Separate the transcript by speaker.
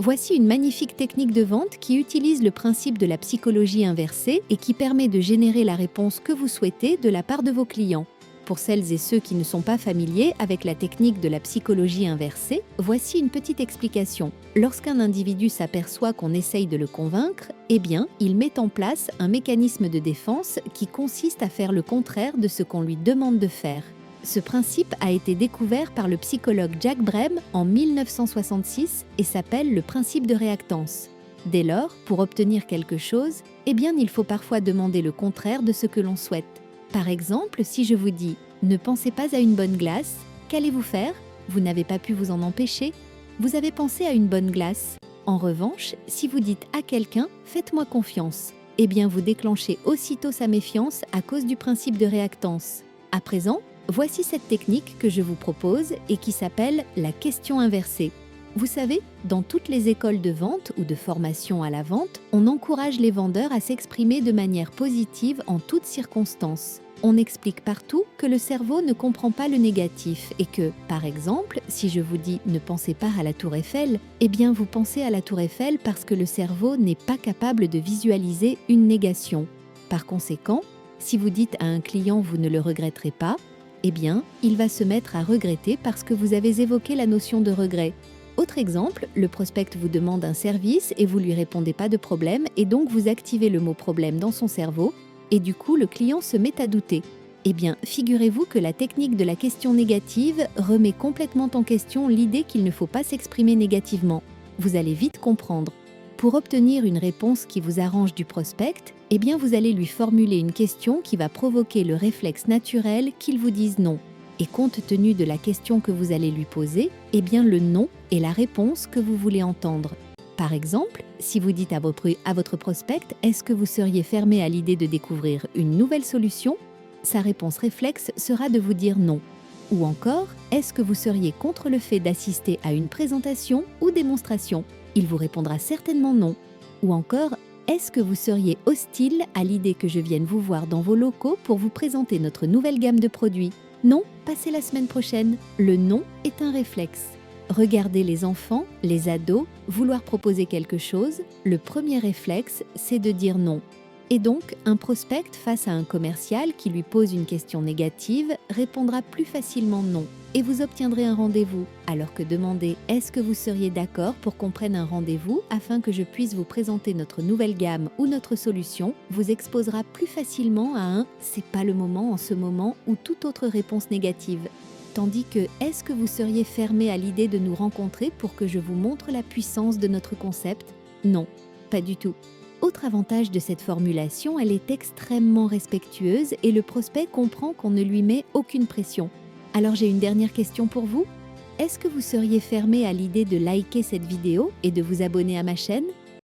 Speaker 1: Voici une magnifique technique de vente qui utilise le principe de la psychologie inversée et qui permet de générer la réponse que vous souhaitez de la part de vos clients. Pour celles et ceux qui ne sont pas familiers avec la technique de la psychologie inversée, voici une petite explication. Lorsqu'un individu s'aperçoit qu'on essaye de le convaincre, eh bien, il met en place un mécanisme de défense qui consiste à faire le contraire de ce qu'on lui demande de faire. Ce principe a été découvert par le psychologue Jack Brem en 1966 et s'appelle le principe de réactance. Dès lors, pour obtenir quelque chose, eh bien, il faut parfois demander le contraire de ce que l'on souhaite. Par exemple, si je vous dis « Ne pensez pas à une bonne glace », qu'allez-vous faire? Vous n'avez pas pu vous en empêcher. Vous avez pensé à une bonne glace. En revanche, si vous dites à quelqu'un « Faites-moi confiance », eh bien, vous déclenchez aussitôt sa méfiance à cause du principe de réactance. À présent, voici cette technique que je vous propose et qui s'appelle la question inversée. Vous savez, dans toutes les écoles de vente ou de formation à la vente, on encourage les vendeurs à s'exprimer de manière positive en toutes circonstances. On explique partout que le cerveau ne comprend pas le négatif et que, par exemple, si je vous dis « ne pensez pas à la tour Eiffel », eh bien vous pensez à la tour Eiffel parce que le cerveau n'est pas capable de visualiser une négation. Par conséquent, si vous dites à un client « vous ne le regretterez pas », eh bien, il va se mettre à regretter parce que vous avez évoqué la notion de regret. Autre exemple, le prospect vous demande un service et vous lui répondez pas de problème et donc vous activez le mot problème dans son cerveau et du coup le client se met à douter. Eh bien, figurez-vous que la technique de la question négative remet complètement en question l'idée qu'il ne faut pas s'exprimer négativement. Vous allez vite comprendre. Pour obtenir une réponse qui vous arrange du prospect, eh bien vous allez lui formuler une question qui va provoquer le réflexe naturel qu'il vous dise non. Et compte tenu de la question que vous allez lui poser, eh bien le non est la réponse que vous voulez entendre. Par exemple, si vous dites à votre prospect « Est-ce que vous seriez fermé à l'idée de découvrir une nouvelle solution ?» sa réponse réflexe sera de vous dire non. Ou encore « Est-ce que vous seriez contre le fait d'assister à une présentation ou démonstration ?» Il vous répondra certainement non. Ou encore « Est-ce que vous seriez hostile à l'idée que je vienne vous voir dans vos locaux pour vous présenter notre nouvelle gamme de produits ?» Non, passez la semaine prochaine. Le non est un réflexe. Regardez les enfants, les ados, vouloir proposer quelque chose, le premier réflexe, c'est de dire non. Et donc, un prospect face à un commercial qui lui pose une question négative répondra plus facilement non. Et vous obtiendrez un rendez-vous, alors que demander « Est-ce que vous seriez d'accord pour qu'on prenne un rendez-vous afin que je puisse vous présenter notre nouvelle gamme ou notre solution ?» vous exposera plus facilement à un « c'est pas le moment en ce moment » ou toute autre réponse négative. Tandis que « Est-ce que vous seriez fermé à l'idée de nous rencontrer pour que je vous montre la puissance de notre concept ?» Non, pas du tout. Autre avantage de cette formulation, elle est extrêmement respectueuse et le prospect comprend qu'on ne lui met aucune pression. Alors j'ai une dernière question pour vous. Est-ce que vous seriez fermé à l'idée de liker cette vidéo et de vous abonner à ma chaîne ?